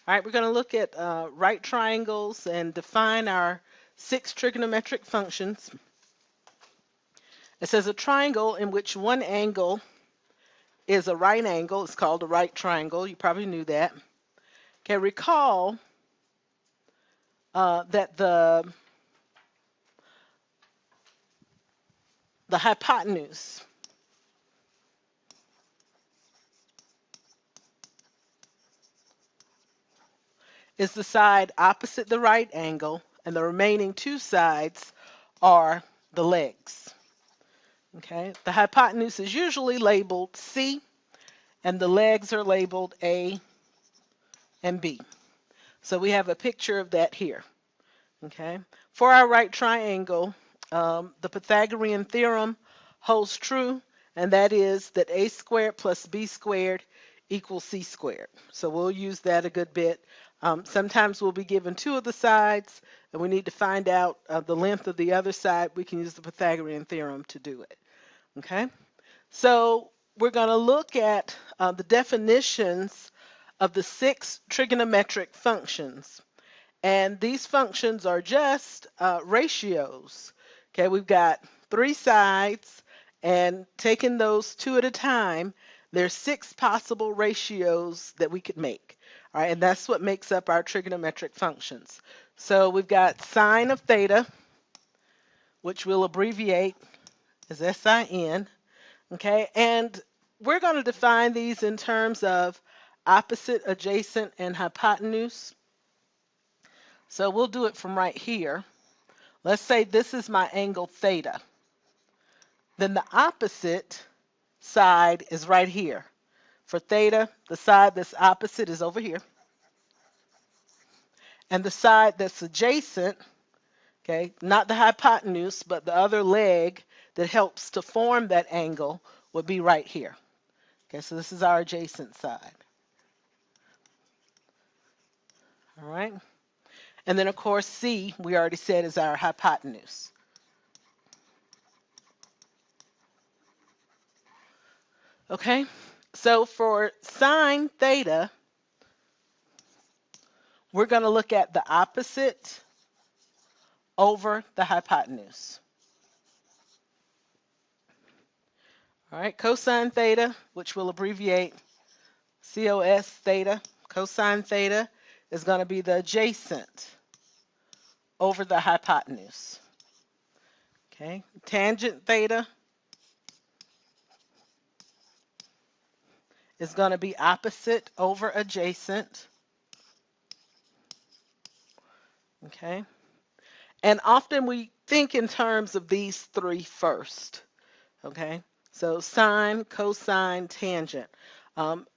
All right, we're going to look at right triangles and define our 6 trigonometric functions. It says a triangle in which one angle is a right angle is called a right triangle. You probably knew that. Okay, recall that the hypotenuse is the side opposite the right angle, and the remaining 2 sides are the legs. Okay, the hypotenuse is usually labeled C, and the legs are labeled A and B. So we have a picture of that here. Okay, for our right triangle, the Pythagorean theorem holds true, and that is that a squared plus b squared equals c squared. So we'll use that a good bit. Sometimes we'll be given 2 of the sides, and we need to find out the length of the other side. We can use the Pythagorean theorem to do it. Okay, so we're going to look at the definitions of the 6 trigonometric functions. And these functions are just ratios. Okay, we've got 3 sides, and taking those 2 at a time, there's 6 possible ratios that we could make. All right, and that's what makes up our trigonometric functions. So we've got sine of theta, which we'll abbreviate as sin. Okay, and we're going to define these in terms of opposite, adjacent, and hypotenuse. So we'll do it from right here. Let's say this is my angle theta. Then the opposite side is right here. For theta, the side that's opposite is over here. And the side that's adjacent, okay, not the hypotenuse, but the other leg that helps to form that angle would be right here. Okay, so this is our adjacent side. All right. And then, of course, C, we already said, is our hypotenuse. Okay, so for sine theta, we're going to look at the opposite over the hypotenuse. All right, cosine theta, which we'll abbreviate cos theta, cosine theta is going to be the adjacent over the hypotenuse. Okay, tangent theta is going to be opposite over adjacent. Okay, and often we think in terms of these 3 first. Okay, so sine, cosine, tangent.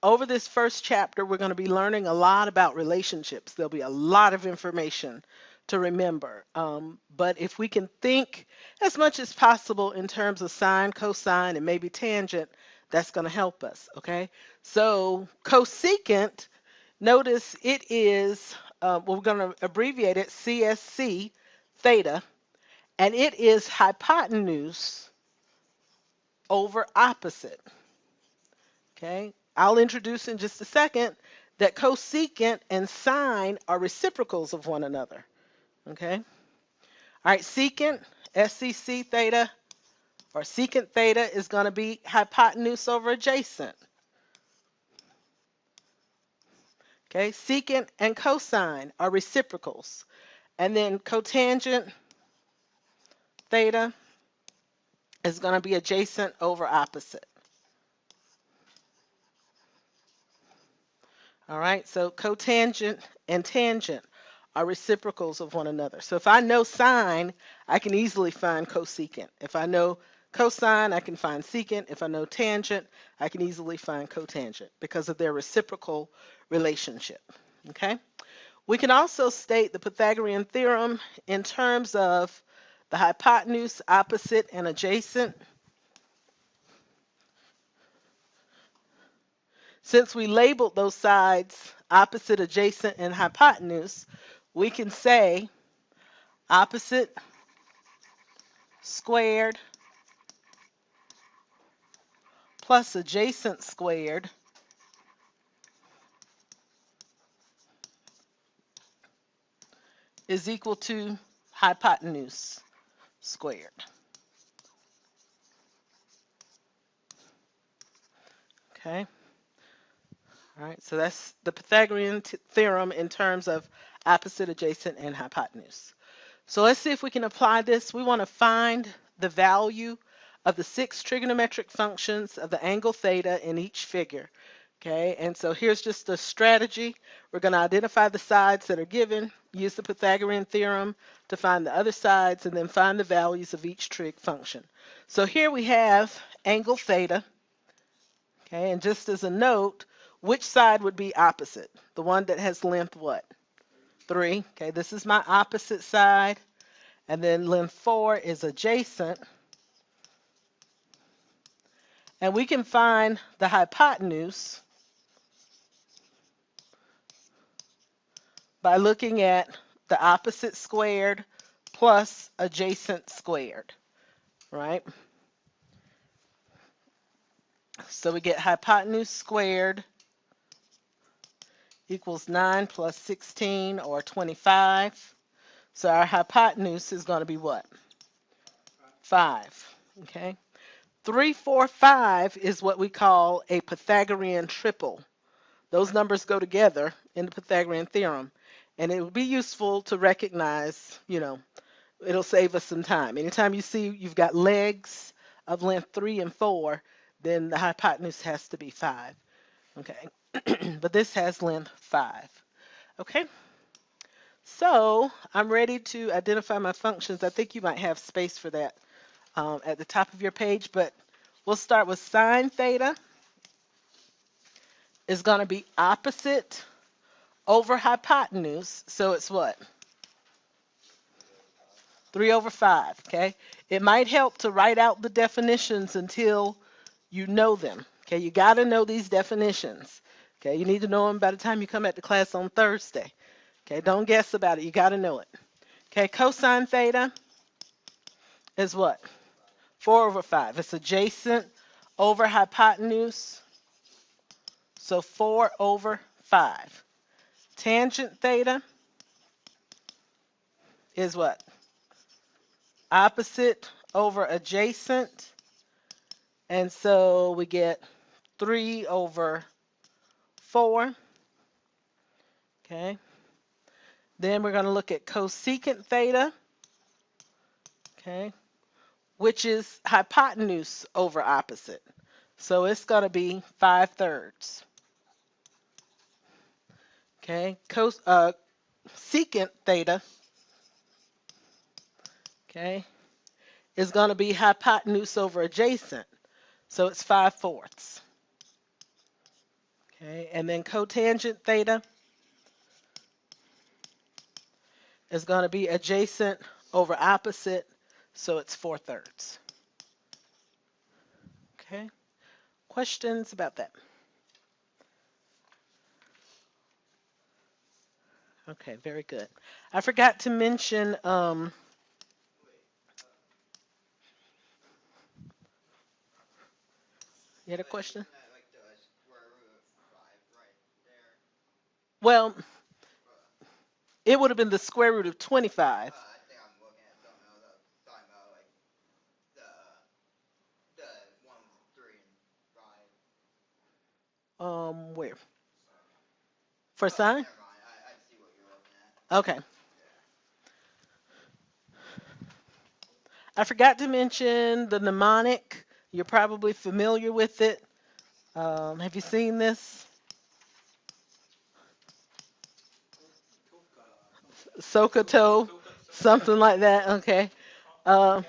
Over this first chapter, we're going to be learning a lot about relationships. There'll be a lot of information to remember. But if we can think as much as possible in terms of sine, cosine, and maybe tangent, that's going to help us. Okay, so cosecant, notice it is, we're going to abbreviate it CSC theta, and it is hypotenuse over opposite. Okay, I'll introduce in just a second that cosecant and sine are reciprocals of one another. Okay, all right, secant, SEC theta, or secant theta is going to be hypotenuse over adjacent. Okay, secant and cosine are reciprocals. And then cotangent theta is going to be adjacent over opposite. All right, so cotangent and tangent are reciprocals of one another. So if I know sine, I can easily find cosecant. If I know cosine, I can find secant. If I know tangent, I can easily find cotangent because of their reciprocal relationship. Okay? We can also state the Pythagorean theorem in terms of the hypotenuse, opposite, and adjacent. Since we labeled those sides opposite, adjacent, and hypotenuse, we can say opposite squared plus adjacent squared is equal to hypotenuse squared. Okay. All right. So that's the Pythagorean theorem in terms of opposite, adjacent, and hypotenuse. So let's see if we can apply this. We want to find the value of the 6 trigonometric functions of the angle theta in each figure. Okay, and so here's just a strategy. We're going to identify the sides that are given, use the Pythagorean theorem to find the other sides, and then find the values of each trig function. So here we have angle theta. Okay, and just as a note, which side would be opposite? The one that has length what? 3. Okay, this is my opposite side. And then length 4 is adjacent. And we can find the hypotenuse by looking at the opposite squared plus adjacent squared, right? So we get hypotenuse squared equals 9 plus 16 or 25. So our hypotenuse is going to be what? 5. Okay. 3, 4, 5 is what we call a Pythagorean triple. Those numbers go together in the Pythagorean theorem. And it would be useful to recognize, it'll save us some time. Anytime you see you've got legs of length 3 and 4, then the hypotenuse has to be 5. Okay. But this has length 5. Okay. So I'm ready to identify my functions. I think you might have space for that at the top of your page, but we'll start with sine theta is going to be opposite over hypotenuse. So it's what? 3 over 5. Okay. It might help to write out the definitions until you know them. Okay. You got to know these definitions. Okay. You need to know them by the time you come at the class on Thursday. Okay. Don't guess about it. You got to know it. Okay. Cosine theta is what? 4 over 5. It's adjacent over hypotenuse. So 4 over 5. Tangent theta is what? Opposite over adjacent. And so we get 3 over 4. Okay. Then we're going to look at cosecant theta. Okay. Which is hypotenuse over opposite. So it's going to be 5/3. Okay. Secant theta, okay, is going to be hypotenuse over adjacent. So it's 5/4. Okay. And then cotangent theta is going to be adjacent over opposite. So it's 4/3. Okay. Questions about that? Okay, very good. I forgot to mention, you had a question? Well, it would have been the square root of 25. Where? For sine? Okay. I forgot to mention the mnemonic. You're probably familiar with it. Have you seen this? Sokoto, something like that. Okay. Um,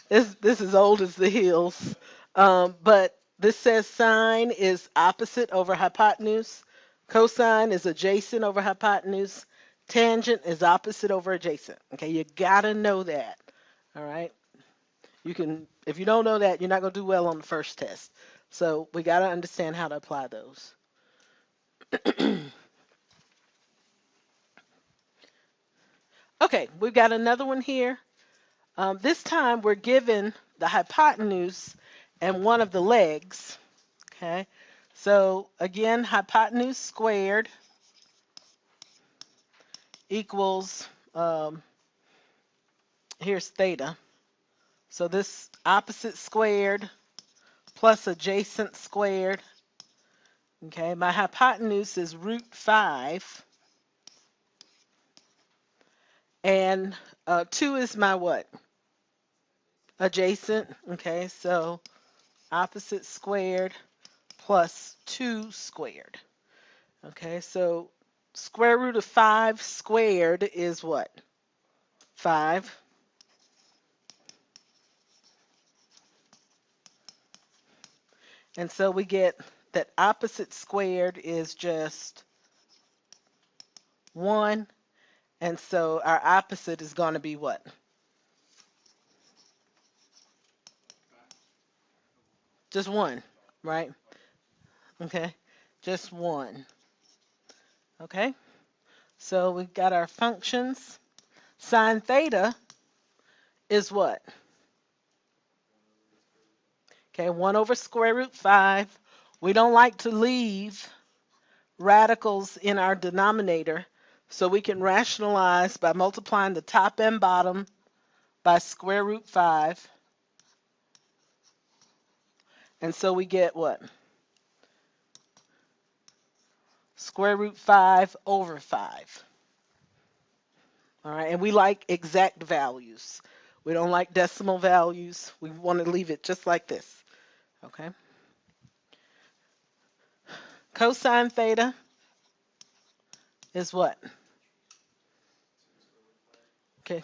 this is old as the hills. But this says sine is opposite over hypotenuse. Cosine is adjacent over hypotenuse. Tangent is opposite over adjacent. Okay, you gotta know that. All right. You can, if you don't know that, you're not gonna do well on the first test. So we gotta understand how to apply those. Okay, we've got another one here. This time we're given the hypotenuse and one of the legs. Okay, so again, hypotenuse squared equals, here's theta. So this opposite squared plus adjacent squared. Okay, my hypotenuse is root 5. And 2 is my what? Adjacent. Okay, so opposite squared plus 2 squared. Okay, so square root of 5 squared is what? 5. And so we get that opposite squared is just 1. And so our opposite is going to be what? Just 1, right? Okay, just 1. Okay, so we've got our functions. Sine theta is what? Okay, 1 over square root 5. We don't like to leave radicals in our denominator, so we can rationalize by multiplying the top and bottom by square root 5. And so we get what? Square root 5 over 5. All right, and we like exact values. We don't like decimal values. We want to leave it just like this. Okay. Cosine theta is what? Okay.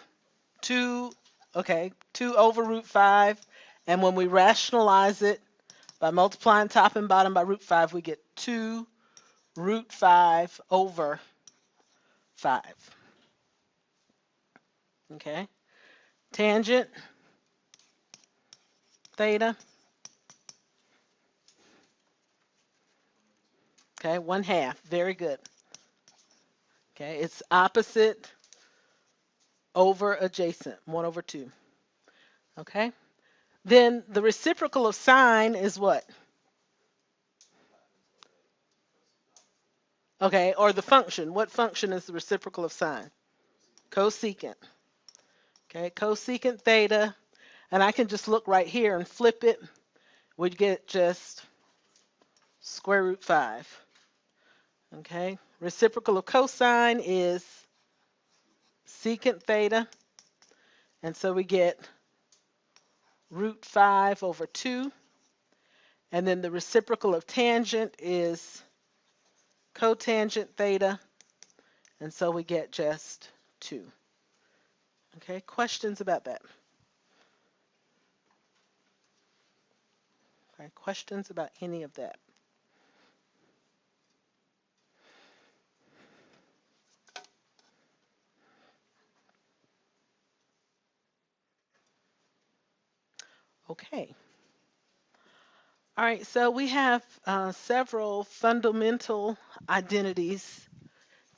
2, okay, 2 over root 5. And when we rationalize it by multiplying top and bottom by root 5, we get 2 root 5 over 5. Okay. Tangent theta. Okay, 1/2. Very good. Okay, it's opposite over adjacent, 1 over 2. Okay. Then the reciprocal of sine is what? Okay, or the function. What function is the reciprocal of sine? Cosecant. Okay, cosecant theta. And I can just look right here and flip it. We'd get just square root 5. Okay, reciprocal of cosine is secant theta. And so we get root 5 over 2. And then the reciprocal of tangent is cotangent theta. And so we get just 2. Okay, questions about that? Okay, questions about any of that? Okay. All right, so we have several fundamental identities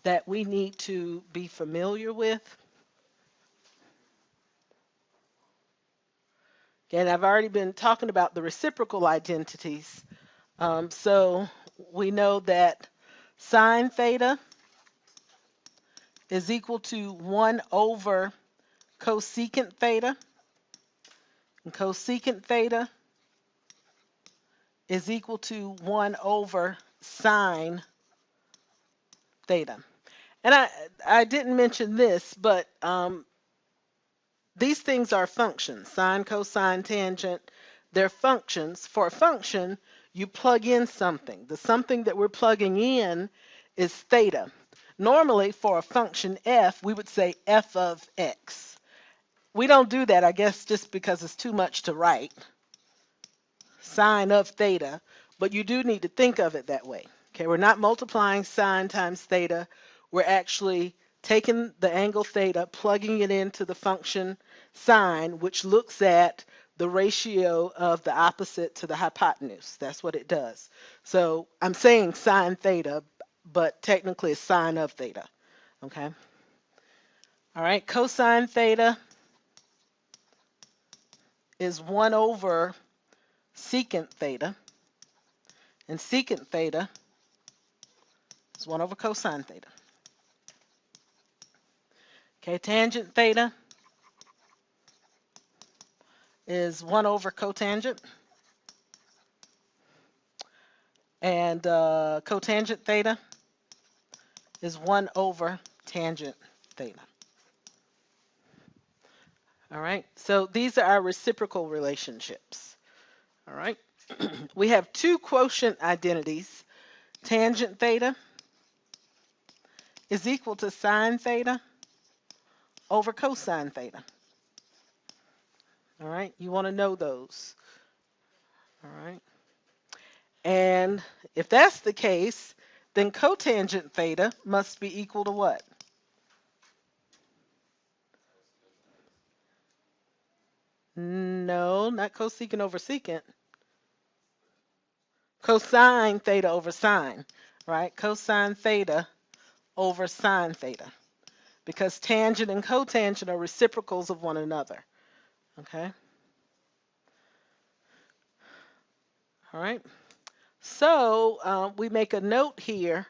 that we need to be familiar with. And I've already been talking about the reciprocal identities. So we know that sine theta is equal to 1 over cosecant theta. And cosecant theta is equal to 1 over sine theta. And I didn't mention this, but these things are functions. Sine, cosine, tangent, they're functions. For a function, you plug in something. The something that we're plugging in is theta. Normally, for a function f, we would say f of x. We don't do that, I guess, just because it's too much to write. Sine of theta, but you do need to think of it that way. Okay, we're not multiplying sine times theta. We're actually taking the angle theta, plugging it into the function sine, which looks at the ratio of the opposite to the hypotenuse. That's what it does. So I'm saying sine theta, but technically it's sine of theta. Okay. All right, cosine theta is 1 over secant theta, and secant theta is 1 over cosine theta. Okay, tangent theta is 1 over cotangent, and cotangent theta is 1 over tangent theta. All right, so these are our reciprocal relationships. All right, we have two quotient identities. Tangent theta is equal to sine theta over cosine theta. All right, you want to know those. All right, and if that's the case, then cotangent theta must be equal to what? No, not cosecant over secant. Cosine theta over sine, right? Cosine theta over sine theta, because tangent and cotangent are reciprocals of one another. Okay? All right. So we make a note here,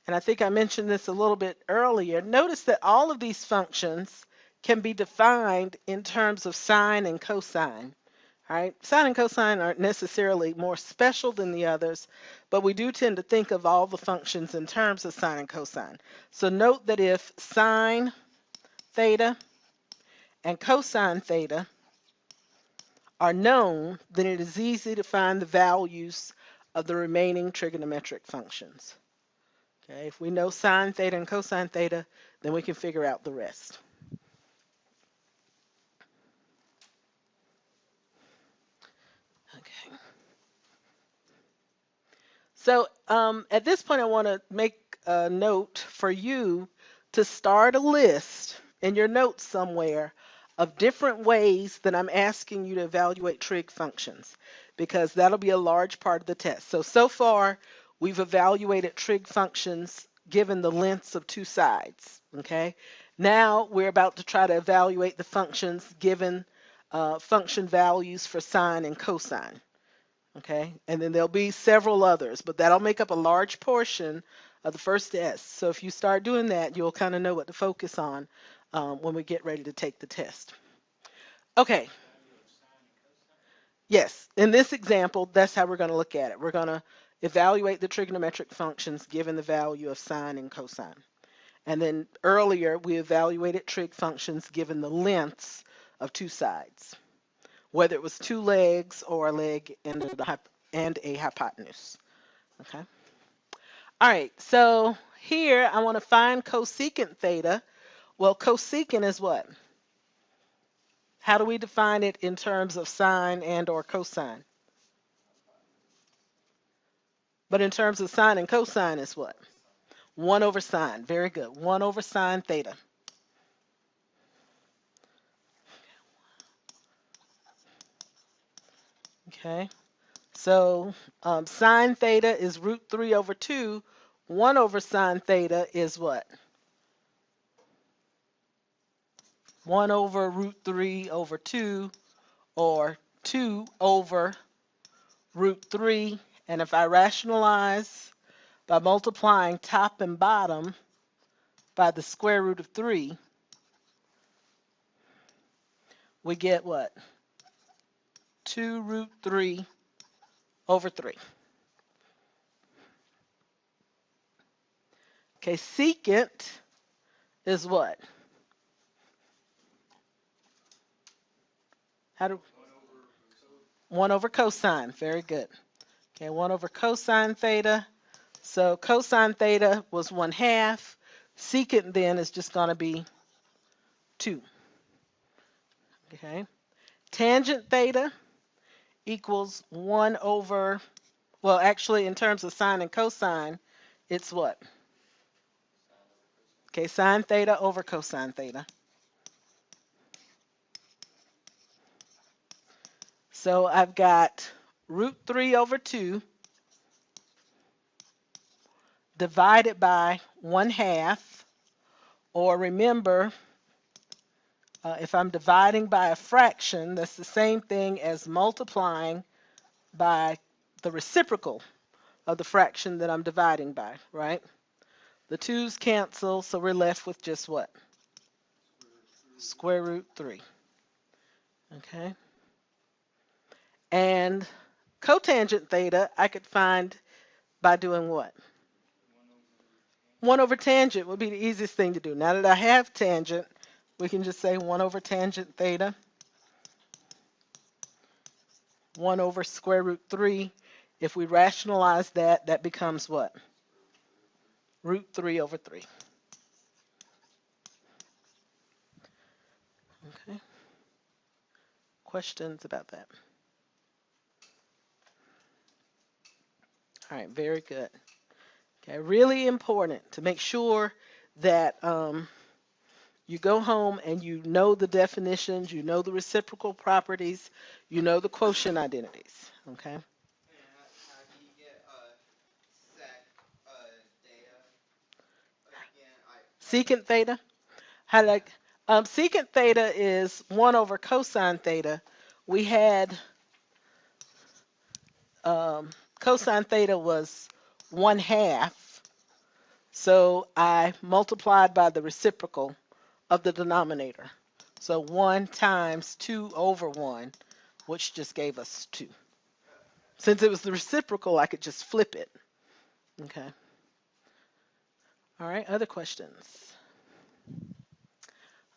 and I think I mentioned this a little bit earlier. Notice that all of these functions can be defined in terms of sine and cosine. All right? Sine and cosine aren't necessarily more special than the others, but we do tend to think of all the functions in terms of sine and cosine. So note that if sine theta and cosine theta are known, then it is easy to find the values of the remaining trigonometric functions. Okay, if we know sine theta and cosine theta, then we can figure out the rest. Okay. So at this point, I want to make a note for you to start a list in your notes somewhere of different ways that I'm asking you to evaluate trig functions, because that'll be a large part of the test. So far, we've evaluated trig functions given the lengths of two sides. Okay. Now we're about to try to evaluate the functions given function values for sine and cosine. Okay, and then there'll be several others, but that'll make up a large portion of the first test. So if you start doing that, you'll kind of know what to focus on when we get ready to take the test. Okay, yes, in this example, that's how we're going to look at it. We're going to evaluate the trigonometric functions given the value of sine and cosine. And then earlier, we evaluated trig functions given the lengths of two sides, whether it was two legs or a leg and a hypotenuse. Okay. All right. So here I want to find cosecant theta. Well, cosecant is what? How do we define it in terms of sine and or cosine? But in terms of sine and cosine is what? 1 over sine. Very good. 1 over sine theta. Okay. So sine theta is root 3 over 2. 1 over sine theta is what? 1 over root 3 over 2, or 2 over root 3. And if I rationalize by multiplying top and bottom by the square root of 3, we get what? 2 root 3 over 3. Okay, secant is what? How do 1 over cosine. Very good. Okay, 1 over cosine theta. So cosine theta was 1/2. Secant then is just going to be 2. Okay. Tangent theta equals 1 over, well, actually, in terms of sine and cosine, it's what? Okay, sine theta over cosine theta. So I've got root 3 over 2 divided by 1/2, or remember, if I'm dividing by a fraction, that's the same thing as multiplying by the reciprocal of the fraction that I'm dividing by, right? The 2's cancel, so we're left with just what? square root 3. Okay. And cotangent theta I could find by doing what? 1 over tangent would be the easiest thing to do. Now that I have tangent, we can just say 1 over tangent theta, 1 over square root 3. If we rationalize that, that becomes what? Root 3 over 3. Okay. Questions about that? All right, very good. Okay, really important to make sure that you go home and you know the definitions, you know the reciprocal properties, you know the quotient identities. Okay. And how do you get sec data again? Secant theta. How did secant theta is 1 over cosine theta. We had cosine theta was 1/2. So I multiplied by the reciprocal of the denominator. So 1 times 2 over 1, which just gave us 2. Since it was the reciprocal, I could just flip it. Okay. All right, other questions?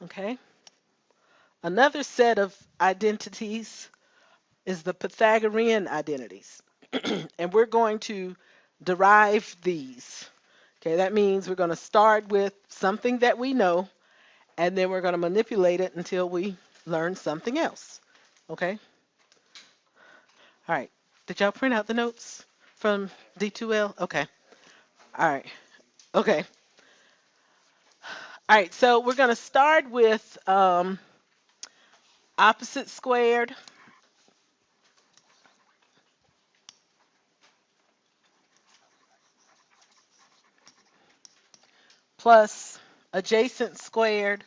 Okay. Another set of identities is the Pythagorean identities. And we're going to derive these. Okay, that means we're going to start with something that we know, and then we're going to manipulate it until we learn something else. Okay? All right. Did y'all print out the notes from D2L? Okay. All right. Okay. All right. So we're going to start with opposite squared plus adjacent squared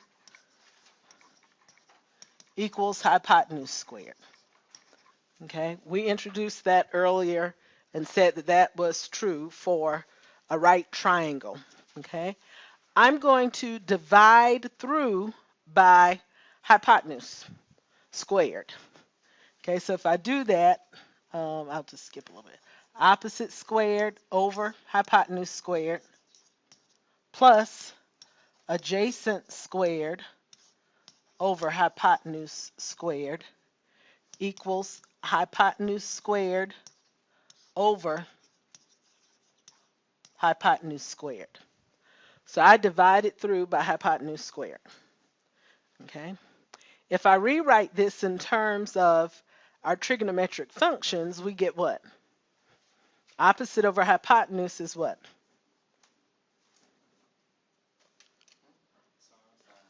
equals hypotenuse squared. Okay. We introduced that earlier and said that that was true for a right triangle. Okay. I'm going to divide through by hypotenuse squared. Okay, so if I do that, I'll just skip a little bit. Opposite squared over hypotenuse squared plus adjacent squared over hypotenuse squared equals hypotenuse squared over hypotenuse squared. So I divide it through by hypotenuse squared. Okay. If I rewrite this in terms of our trigonometric functions, we get what? Opposite over hypotenuse is what?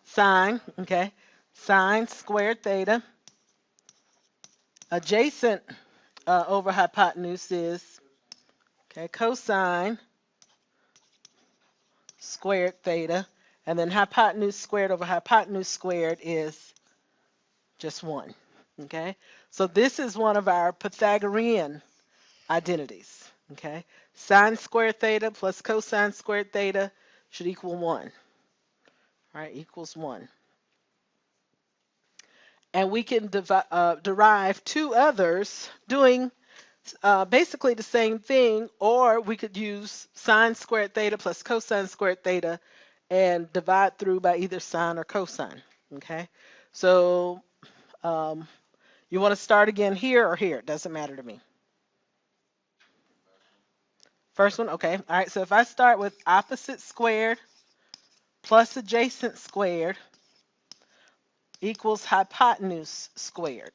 Sine, okay. Sine squared theta. Adjacent over hypotenuse is, okay, cosine squared theta. And then hypotenuse squared over hypotenuse squared is just 1, okay. So this is one of our Pythagorean identities, okay. Sine squared theta plus cosine squared theta should equal 1. All right, equals 1. And we can derive 2 others doing basically the same thing, or we could use sine squared theta plus cosine squared theta and divide through by either sine or cosine. Okay, so you want to start again here or here? It doesn't matter to me. First one, okay. All right, so if I start with opposite squared plus adjacent squared equals hypotenuse squared.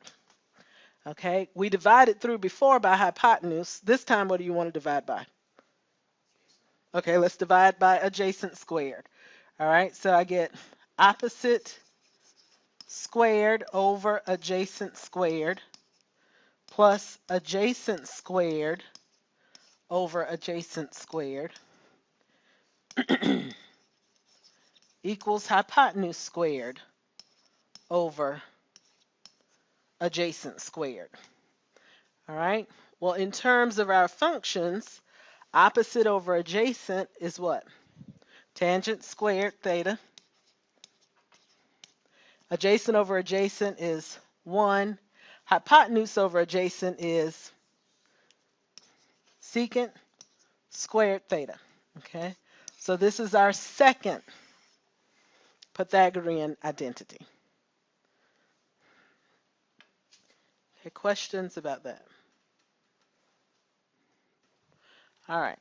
Okay, we divided through before by hypotenuse. This time, what do you want to divide by? Okay, let's divide by adjacent squared. All right, so I get opposite squared over adjacent squared plus adjacent squared over adjacent squared equals hypotenuse squared over adjacent squared. All right, well, in terms of our functions, opposite over adjacent is what? Tangent squared theta. Adjacent over adjacent is 1. Hypotenuse over adjacent is secant squared theta. Okay, so this is our second Pythagorean identity. Okay, questions about that? All right.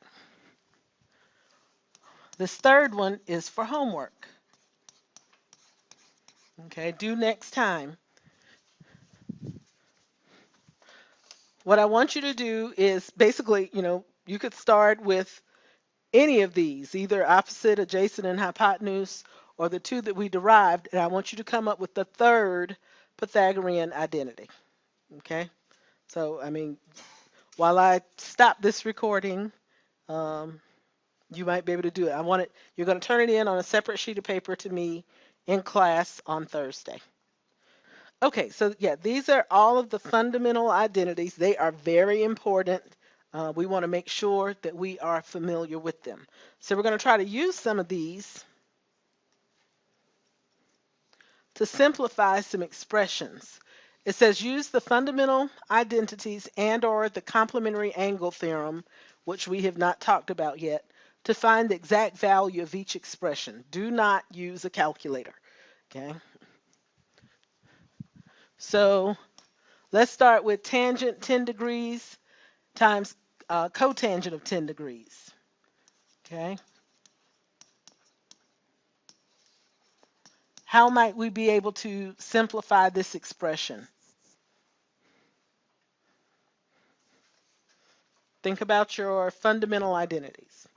This third one is for homework. Okay, due next time. What I want you to do is basically, you could start with any of these, either opposite, adjacent, and hypotenuse, or the two that we derived, and I want you to come up with the third Pythagorean identity. Okay? So, while I stop this recording, you might be able to do it. You're going to turn it in on a separate sheet of paper to me in class on Thursday. Okay, so yeah, these are all of the fundamental identities. They are very important. We want to make sure that we are familiar with them. So we're going to try to use some of these to simplify some expressions. It says use the fundamental identities and or the complementary angle theorem, which we have not talked about yet, to find the exact value of each expression. Do not use a calculator. Okay. So let's start with tangent 10 degrees times cotangent of 10 degrees. Okay. How might we be able to simplify this expression? Think about your fundamental identities.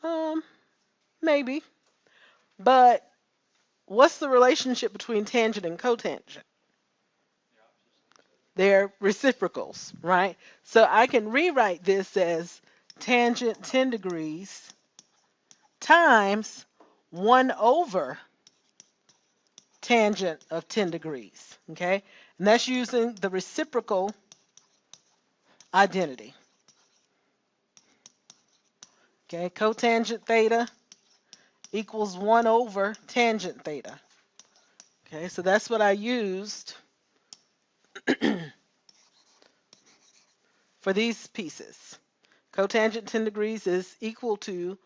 Um, Maybe. But what's the relationship between tangent and cotangent? They're reciprocals, right? So I can rewrite this as tangent 10 degrees times 1 over tangent of 10 degrees, okay? And that's using the reciprocal identity. Okay, cotangent theta equals 1 over tangent theta. Okay, so that's what I used for these pieces. Cotangent 10 degrees is equal to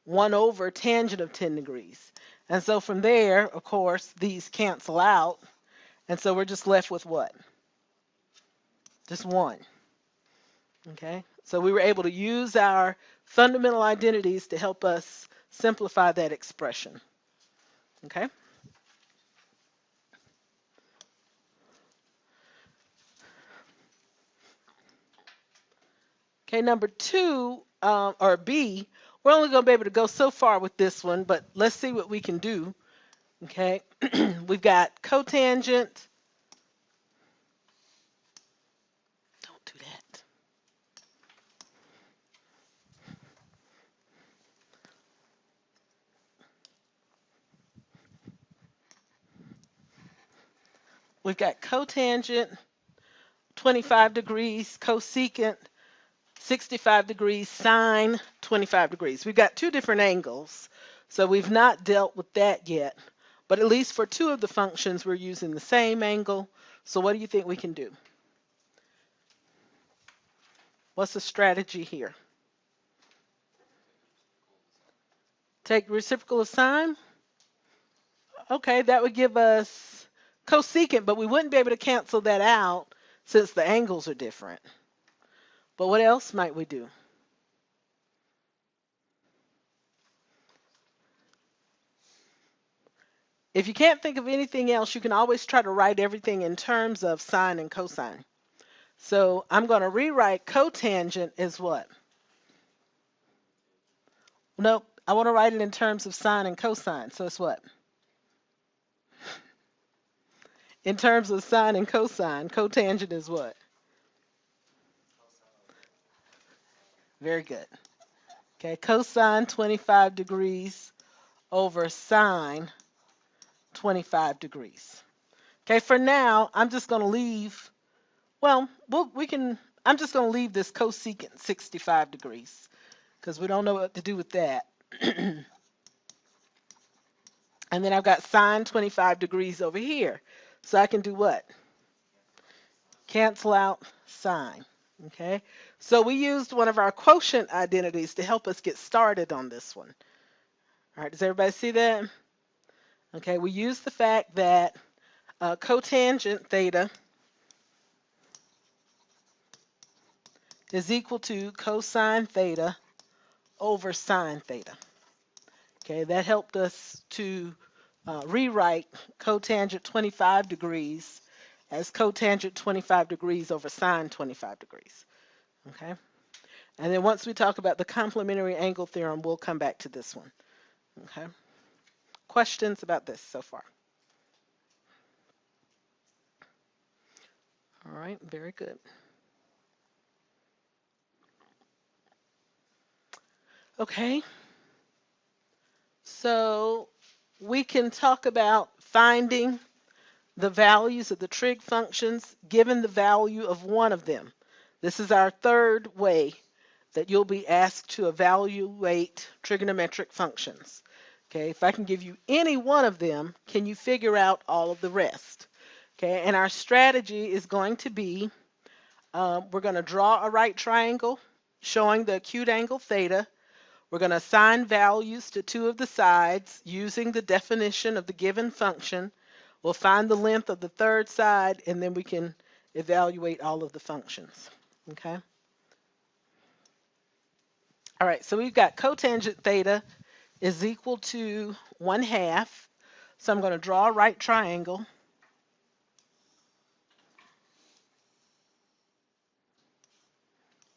1 over tangent of 10 degrees. And so from there, of course, these cancel out. And so we're just left with what? Just 1. Okay, so we were able to use our fundamental identities to help us simplify that expression. Okay. Okay, number 2, or B, we're only going to be able to go so far with this one, but let's see what we can do. Okay, we've got cotangent. Don't do that. We've got cotangent 25 degrees, cosecant 65 degrees, sine 25 degrees. We've got two different angles, so we've not dealt with that yet. But at least for two of the functions, we're using the same angle. So what do you think we can do? What's the strategy here? Take reciprocal of sine? Okay, that would give us cosecant, but we wouldn't be able to cancel that out since the angles are different. But what else might we do? If you can't think of anything else, you can always try to write everything in terms of sine and cosine. So I'm going to rewrite cotangent as what? Nope, I want to write it in terms of sine and cosine. So it's what? In terms of sine and cosine, cotangent is what? Very good. Okay, cosine 25 degrees over sine 25 degrees. Okay, for now, I'm just going to leave we can, I'm just going to leave this cosecant 65 degrees because we don't know what to do with that. And then I've got sine 25 degrees over here. So I can do what? Cancel out sine. Okay. So we used one of our quotient identities to help us get started on this one. All right. Does everybody see that? Okay. We used the fact that cotangent theta is equal to cosine theta over sine theta. Okay. That helped us to rewrite cotangent 25 degrees as cotangent 25 degrees over sine 25 degrees. Okay. And then once we talk about the complementary angle theorem, we'll come back to this one. Okay. Questions about this so far? All right, very good. Okay. So we can talk about finding the values of the trig functions given the value of one of them. This is our third way that you'll be asked to evaluate trigonometric functions. Okay, if I can give you any one of them, can you figure out all of the rest? Okay, and our strategy is going to be we're going to draw a right triangle showing the acute angle theta. We're going to assign values to two of the sides using the definition of the given function. We'll find the length of the third side, and then we can evaluate all of the functions. Okay. All right, so we've got cotangent theta is equal to 1/2. So I'm going to draw a right triangle.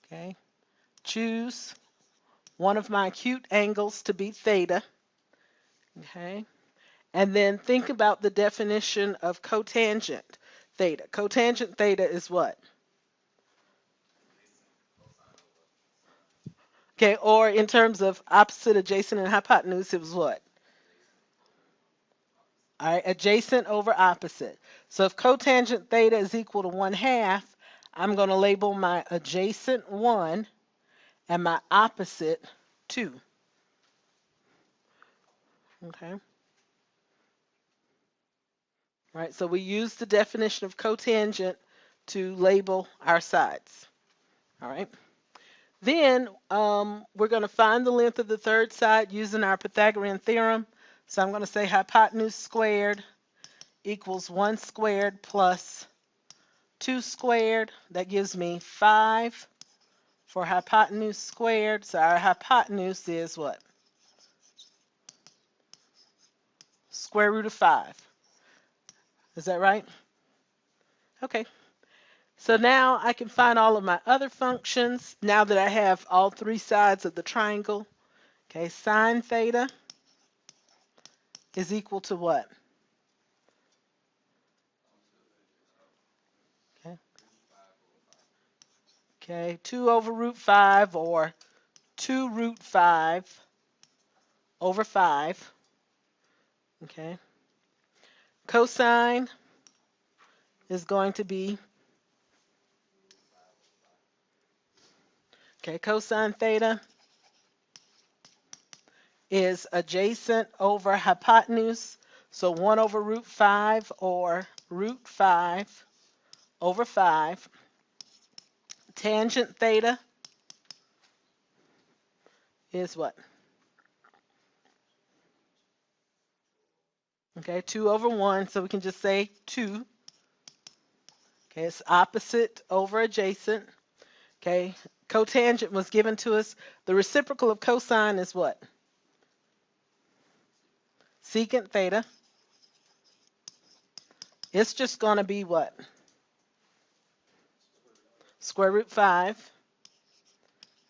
Okay. Choose one of my acute angles to be theta. Okay. And then think about the definition of cotangent theta. Cotangent theta is what? Okay, or in terms of opposite, adjacent, and hypotenuse, it was what? All right, adjacent over opposite. So if cotangent theta is equal to 1/2, I'm going to label my adjacent 1 and my opposite 2. Okay. Right, so we use the definition of cotangent to label our sides. All right. Then we're going to find the length of the third side using our Pythagorean theorem. So I'm going to say hypotenuse squared equals 1 squared plus 2 squared. That gives me 5 for hypotenuse squared. So our hypotenuse is what? Square root of 5. Is that right? Okay. So now I can find all of my other functions now that I have all three sides of the triangle. Okay, sine theta is equal to what? Okay. Okay, 2 over root 5 or 2 root 5 over 5. Okay. Cosine is going to be, okay, cosine theta is adjacent over hypotenuse. So 1 over root 5 or root 5 over 5. Tangent theta is what? Okay, 2 over 1, so we can just say 2. Okay, it's opposite over adjacent. Okay, cotangent was given to us. The reciprocal of cosine is what? Secant theta. It's just going to be what? Square root 5.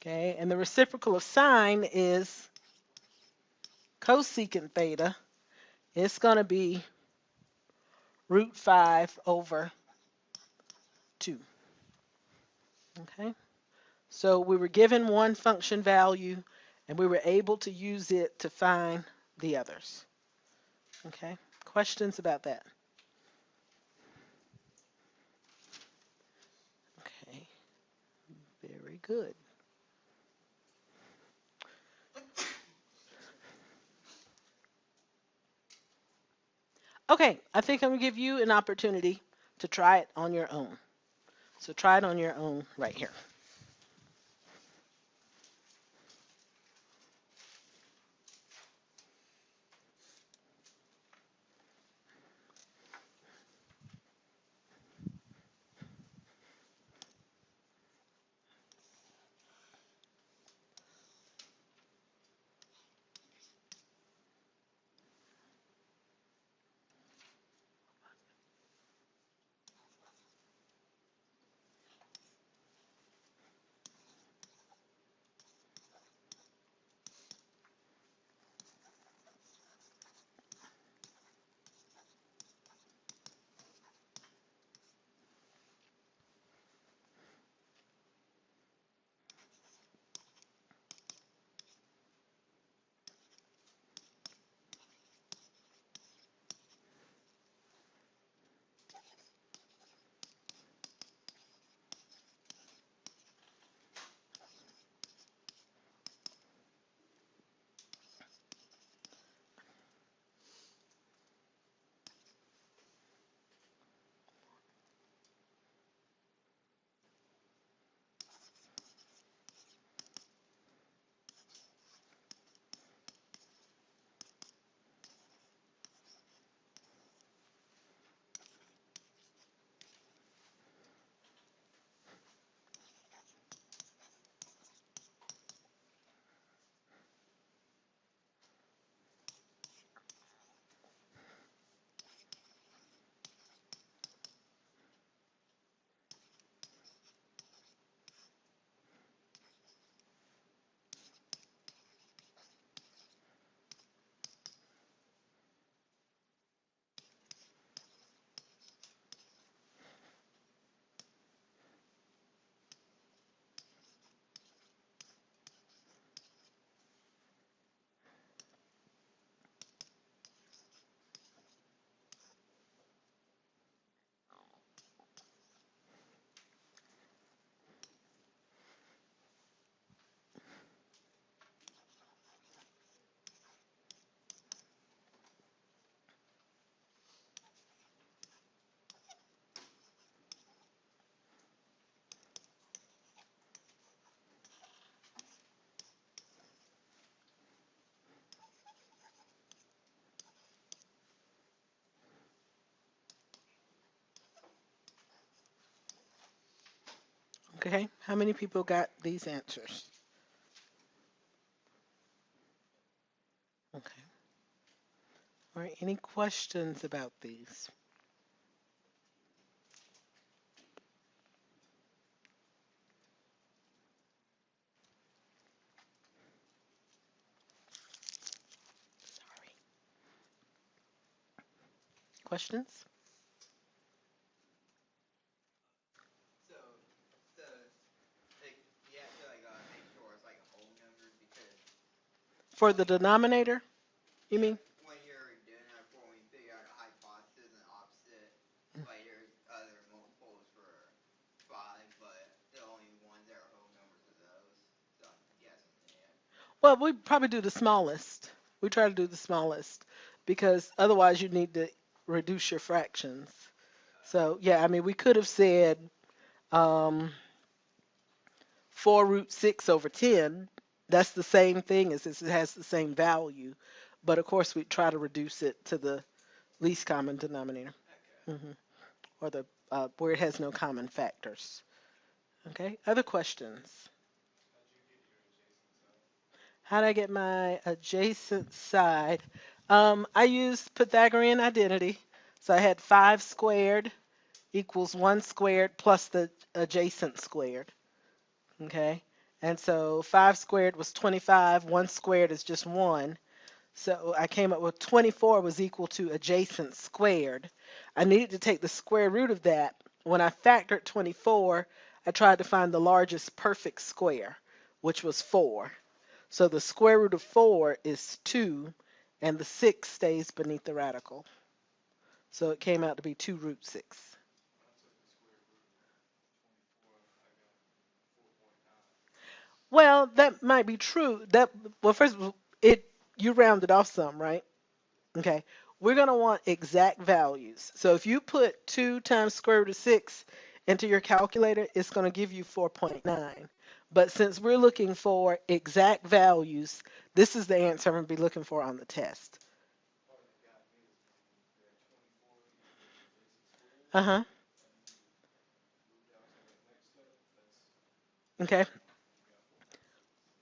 Okay, and the reciprocal of sine is cosecant theta. It's going to be root 5 over 2. Okay, so we were given one function value and we were able to use it to find the others. Okay, questions about that? good. Okay, I think I'm gonna give you an opportunity to try it on your own. So try it on your own right here. Okay, how many people got these answers? Okay. All right, any questions about these? Sorry. Questions? So, so like you have to like make sure it's like whole numbers because For the like denominator, you yeah, mean? when you're doing that for when you figure out a hypothesis and opposite, like there's other multiples for five, but the only ones that are whole numbers are those. So I'm guessing, yeah. Well, we probably do the smallest. We try to do the smallest because otherwise you need to reduce your fractions. So, yeah, I mean, we could have said um, 4 root 6 over 10. That's the same thing as this. It has the same value. But of course, we try to reduce it to the least common denominator, Okay. hmm or the where it has no common factors. Okay, other questions? How did I get my adjacent side? I used Pythagorean identity. So I had 5 squared equals 1 squared plus the adjacent squared. Okay. And so 5 squared was 25. 1 squared is just 1. So I came up with 24 was equal to adjacent squared. I needed to take the square root of that. When I factored 24, I tried to find the largest perfect square, which was 4. So the square root of 4 is 2, and the 6 stays beneath the radical. So it came out to be 2 root 6. Well, that might be true. Well, first of all, it you rounded off some, right? Okay. We're gonna want exact values. So if you put 2 times square root of 6 into your calculator, it's gonna give you 4.9. But since we're looking for exact values, this is the answer I'm gonna be looking for on the test. Uh-huh. Okay.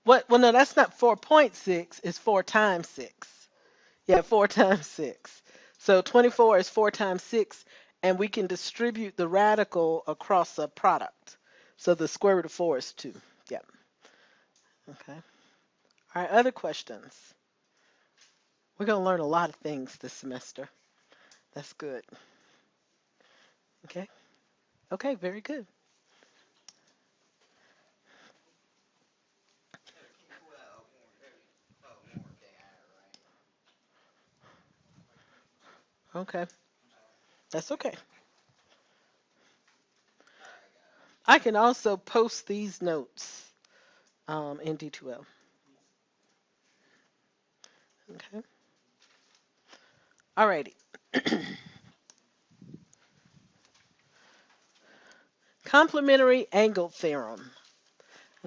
What? Well, no, that's not 4.6. It's 4 times 6. Yeah, 4 times 6. So 24 is 4 times 6, and we can distribute the radical across a product. So the square root of 4 is 2. Yeah. Okay. All right, other questions? We're going to learn a lot of things this semester. That's good. Okay. Okay, very good. 12 more, there's 12 more data, right? Okay. That's okay. Alright, I can also post these notes in D2L. Okay. Alrighty. Complementary angle theorem.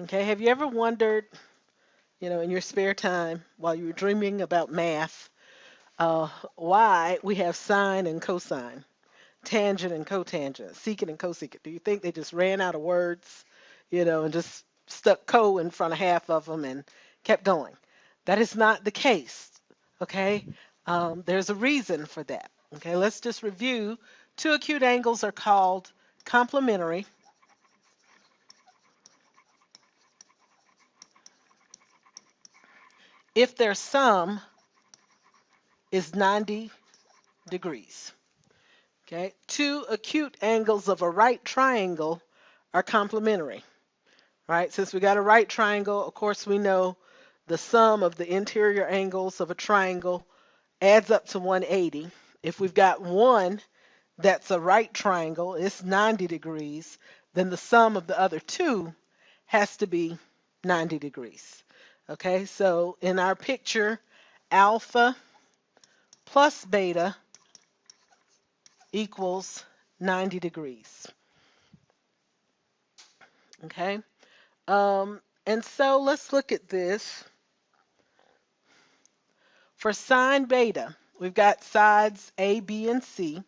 Okay, have you ever wondered, in your spare time while you were dreaming about math, why we have sine and cosine, tangent and cotangent, secant and cosecant? Do you think they just ran out of words, and just stuck co in front of half of them and kept going? That is not the case. Okay, there's a reason for that. Okay, let's just review. Two acute angles are called complementary if their sum is 90 degrees. Okay, two acute angles of a right triangle are complementary. Right, since we got a right triangle, of course we know the sum of the interior angles of a triangle adds up to 180. If we've got one that's a right triangle, it's 90 degrees, then the sum of the other two has to be 90 degrees. Okay, so in our picture, alpha plus beta equals 90 degrees. Okay, and so let's look at this. For sine beta, we've got sides A, B, and C.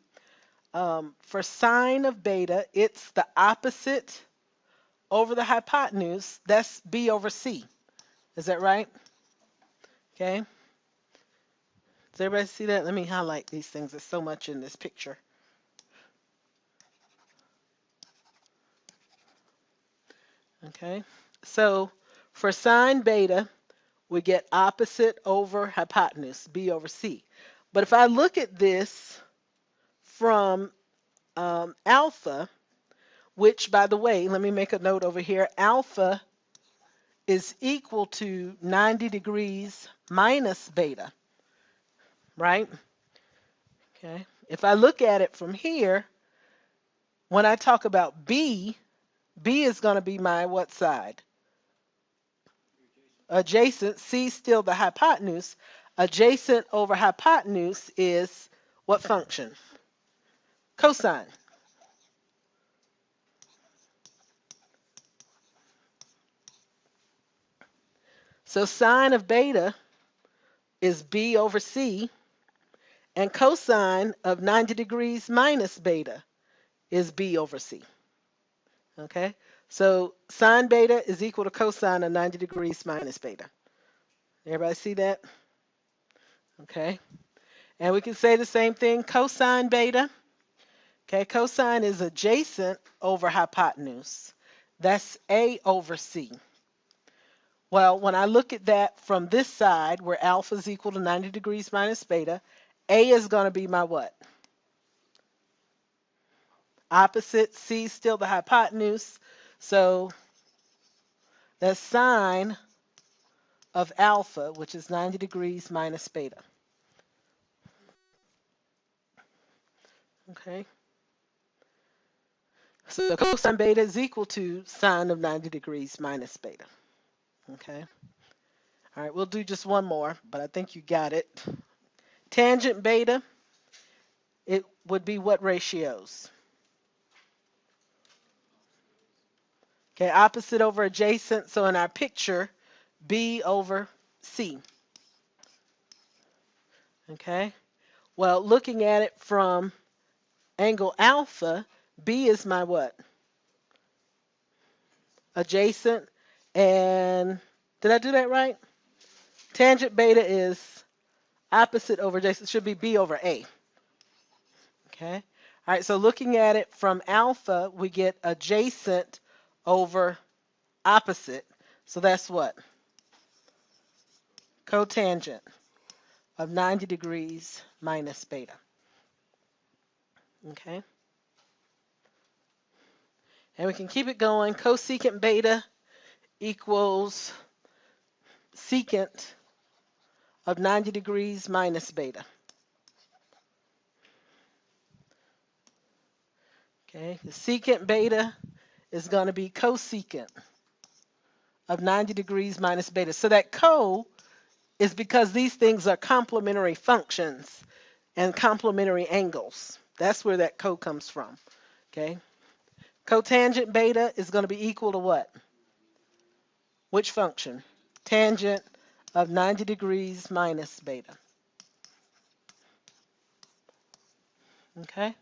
For sine of beta, it's the opposite over the hypotenuse. That's B over C. Is that right? Okay. Does everybody see that? Let me highlight these things. There's so much in this picture. Okay. So for sine beta, we get opposite over hypotenuse, B over C. But if I look at this from alpha, which, by the way, let me make a note over here, alpha is equal to 90 degrees minus beta, right? Okay. If I look at it from here, when I talk about B, B is going to be my what side? Adjacent. C still the hypotenuse. Adjacent over hypotenuse is what function? Cosine. So sine of beta is B over C, and cosine of 90 degrees minus beta is B over C. Okay? So sine beta is equal to cosine of 90 degrees minus beta. Everybody see that? Okay. And we can say the same thing, cosine beta. Okay, cosine is adjacent over hypotenuse. That's A over C. Well, when I look at that from this side, where alpha is equal to 90 degrees minus beta, A is going to be my what? Opposite. C is still the hypotenuse. So that's sine of alpha, which is 90 degrees minus beta. Okay. So cosine beta is equal to sine of 90 degrees minus beta. Okay. All right, we'll do just one more, but I think you got it. Tangent beta, it would be what ratios? Okay, opposite over adjacent. So in our picture, B over C. Okay. Well, looking at it from angle alpha, B is my what? Adjacent. And did I do that right? Tangent beta is opposite over adjacent. Should be B over A. Okay. All right. So looking at it from alpha, we get adjacent over opposite. So that's what? Cotangent of 90 degrees minus beta. Okay. And we can keep it going. Cosecant beta equals secant of 90 degrees minus beta. Okay, the secant beta is going to be cosecant of 90 degrees minus beta. So that co is because these things are complementary functions and complementary angles. That's where that co comes from. Okay, cotangent beta is going to be equal to what? Which function? Tangent of 90 degrees minus beta. Okay,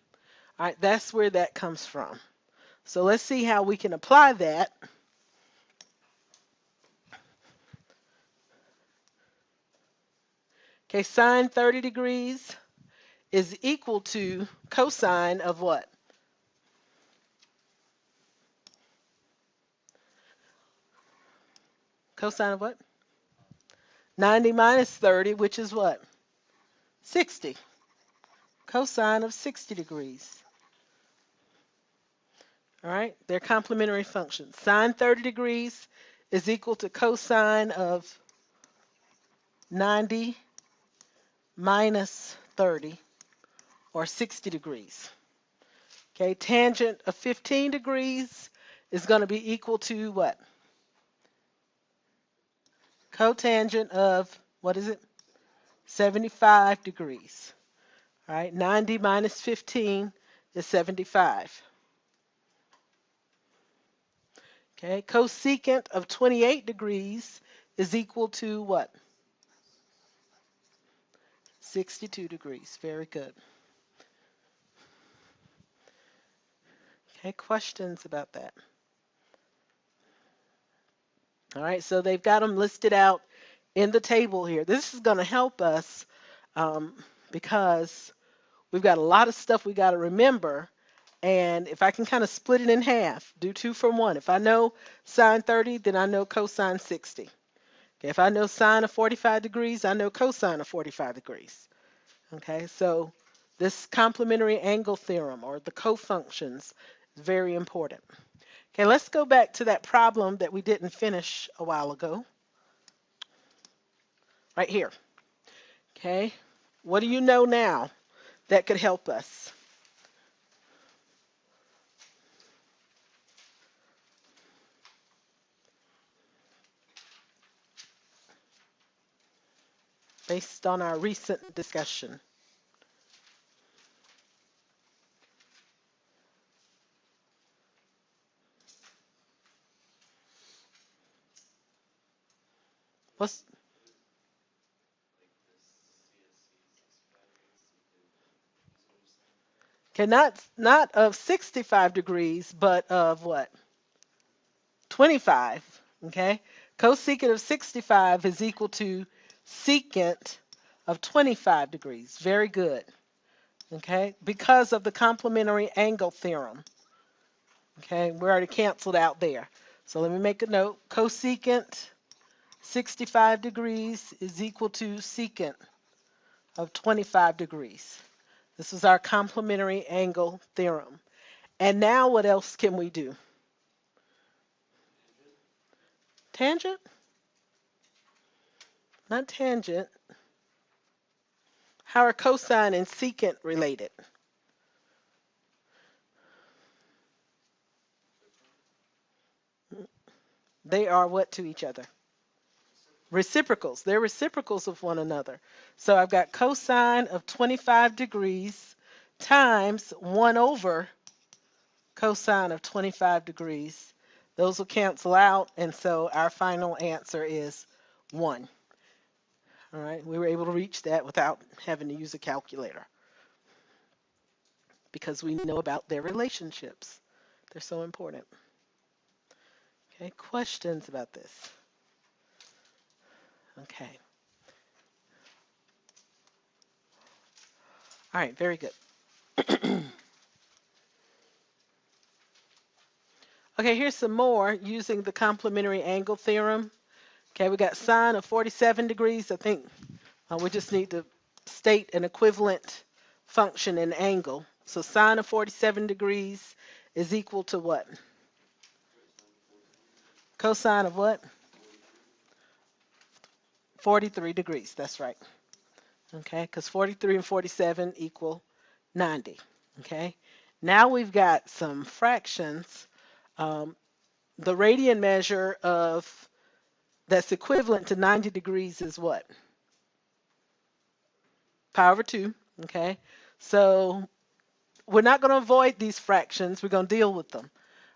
all right, that's where that comes from. So let's see how we can apply that. Okay, sine 30 degrees is equal to cosine of what? Cosine of what? 90 minus 30, which is what? 60. Cosine of 60 degrees. All right, they're complementary functions. Sine 30 degrees is equal to cosine of 90 minus 30, or 60 degrees. Okay, tangent of 15 degrees is going to be equal to what? Cotangent of, what is it? 75 degrees. All right, 90 minus 15 is 75. Okay, cosecant of 28 degrees is equal to what? 62 degrees. Very good. Okay, questions about that? All right, so they've got them listed out in the table here. This is going to help us because we've got a lot of stuff we got to remember. And if I can kind of split it in half, do 2 from 1. If I know sine 30, then I know cosine 60. Okay, if I know sine of 45 degrees, I know cosine of 45 degrees. Okay, so this complementary angle theorem, or the cofunctions, is very important. Okay, let's go back to that problem that we didn't finish a while ago. Right here. Okay, what do you know now that could help us? Based on our recent discussion. What's okay? Not of 65 degrees, but of what? 25. Okay, cosecant of 65 is equal to secant of 25 degrees. Very good. Okay, because of the complementary angle theorem. Okay, we already canceled out there. So let me make a note. Cosecant 65 degrees is equal to secant of 25 degrees. This is our complementary angle theorem. And now what else can we do? Tangent? Not tangent. How are cosine and secant related? They are what to each other? Reciprocals. They're reciprocals of one another. So I've got cosine of 25 degrees times 1 over cosine of 25 degrees. Those will cancel out, and so our final answer is 1. All right, we were able to reach that without having to use a calculator because we know about their relationships. They're so important. Okay, questions about this? Okay. All right, very good. Okay, here's some more using the complementary angle theorem. Okay, we got sine of 47 degrees. I think we just need to state an equivalent function in angle. So sine of 47 degrees is equal to what? Cosine of what? 43 degrees. That's right. Okay, because 43 and 47 equal 90. Okay, now we've got some fractions. Um, the radian measure of that's equivalent to 90 degrees is what? Pi over 2. Okay, so we're not going to avoid these fractions. We're going to deal with them.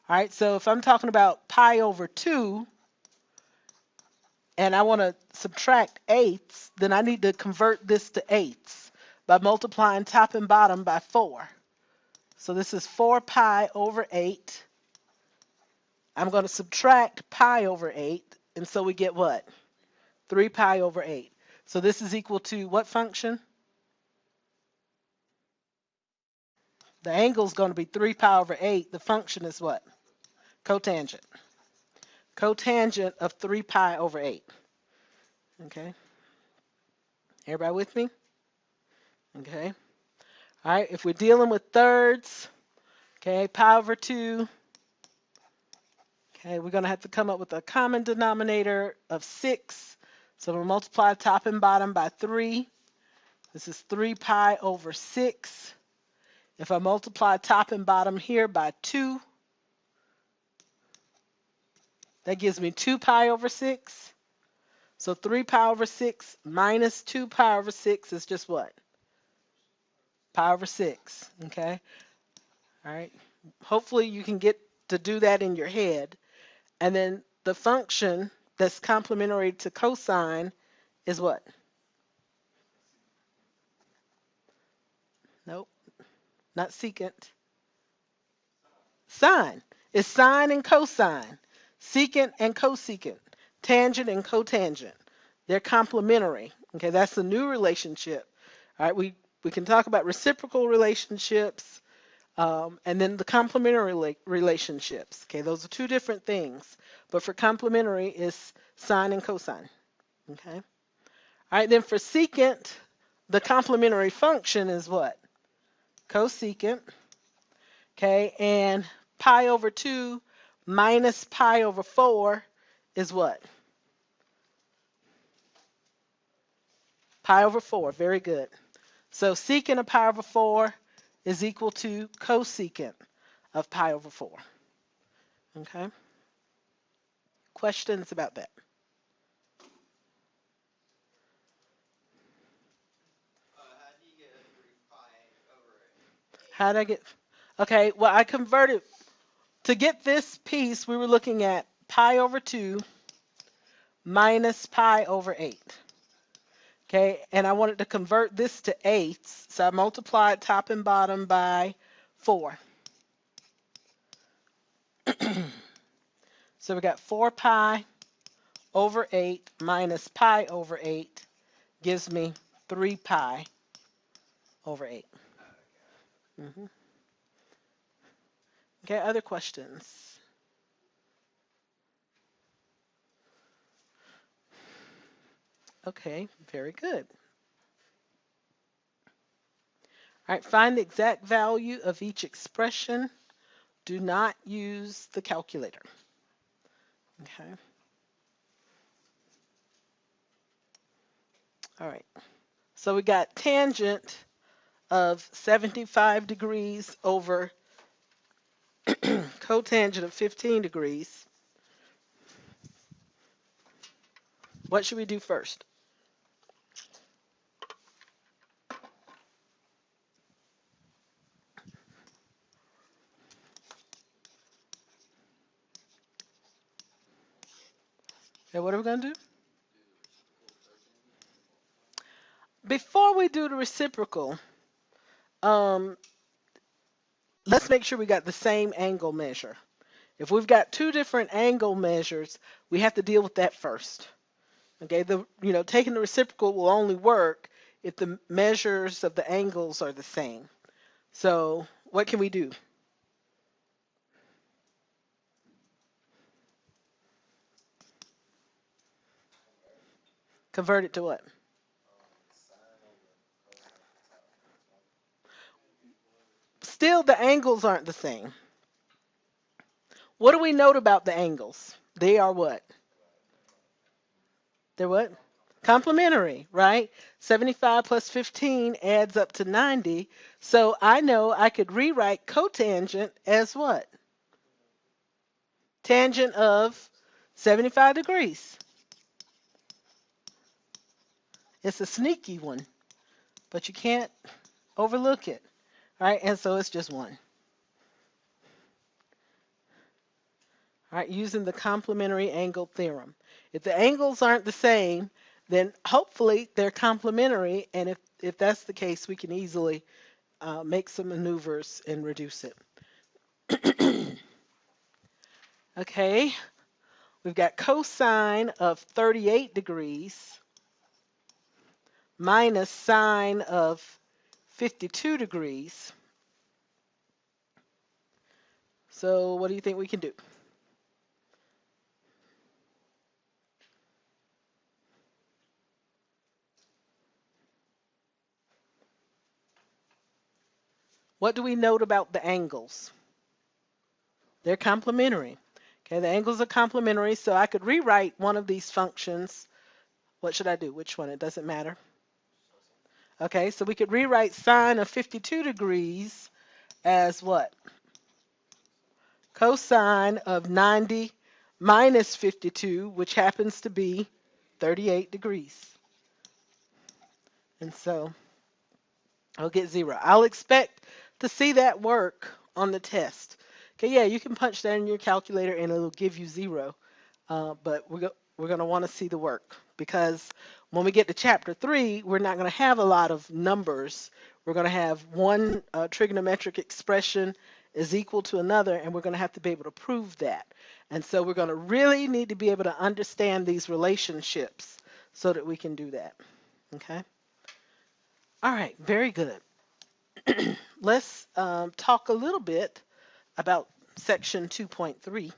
All right, so if I'm talking about pi over 2 and I want to subtract eighths, then I need to convert this to eighths by multiplying top and bottom by 4. So this is 4 pi over 8. I'm going to subtract pi over 8, and so we get what? 3 pi over 8. So this is equal to what function? The angle is going to be 3 pi over 8. The function is what? Cotangent. Cotangent of 3 pi over 8. Okay. Everybody with me? Okay. All right. If we're dealing with thirds, okay, pi over 2. Okay, we're going to have to come up with a common denominator of 6. So we'll multiply top and bottom by 3. This is 3 pi over 6. If I multiply top and bottom here by 2, that gives me 2 pi over 6. So 3 pi over 6 minus 2 pi over 6 is just what? Pi over 6. Okay? All right. Hopefully you can get to do that in your head. And then the function that's complementary to cosine is what? Nope, not secant. Sine. It's sine and cosine. Secant and cosecant. Tangent and cotangent. They're complementary. Okay, that's a new relationship. All right, we can talk about reciprocal relationships and then the complementary relationships. Okay, those are two different things. But for complementary, it's sine and cosine. Okay. All right, then for secant, the complementary function is what? Cosecant. Okay, and pi over 2 minus pi over 4 is what? Pi over 4. Very good. So secant of pi over 4 is equal to cosecant of pi over 4. Okay. Questions about that? How do you get a 3 pi over 8? How did I get? Okay, well, I converted. To get this piece, we were looking at pi over 2 minus pi over 8. Okay, and I wanted to convert this to eighths, so I multiplied top and bottom by 4. So we got 4 pi over 8 minus pi over 8 gives me 3 pi over 8. Mm-hmm. Okay, other questions? Okay, very good. All right, find the exact value of each expression. Do not use the calculator. Okay. All right. So we got tangent of 75 degrees over cotangent of 15 degrees. What should we do first? Okay, what are we going to do? Before we do the reciprocal, um, let's make sure we got the same angle measure. If we've got two different angle measures, we have to deal with that first. Okay, taking the reciprocal will only work if the measures of the angles are the same. So what can we do? Convert it to what? Still, the angles aren't the same. What do we note about the angles? They are what? They're what? Complementary, right? 75 plus 15 adds up to 90. So I know I could rewrite cotangent as what? Tangent of 75 degrees. It's a sneaky one, but you can't overlook it, right? And so it's just 1. All right, using the complementary angle theorem. If the angles aren't the same, then hopefully they're complementary, and if that's the case, we can easily make some maneuvers and reduce it. Okay, we've got cosine of 38 degrees minus sine of 52 degrees. So what do you think we can do? What do we note about the angles? They're complementary. Okay, the angles are complementary, so I could rewrite one of these functions. What should I do? Which one? It doesn't matter. Okay, so we could rewrite sine of 52 degrees as what? Cosine of 90 minus 52, which happens to be 38 degrees. And so I'll get 0. I'll expect to see that work on the test. Okay, yeah, you can punch that in your calculator and it'll give you 0. But we're going to want to see the work, because when we get to chapter 3, we're not going to have a lot of numbers. We're going to have one trigonometric expression is equal to another, and we're going to have to be able to prove that. And so we're going to really need to be able to understand these relationships so that we can do that. Okay? All right, very good. Let's talk a little bit about section 2.3.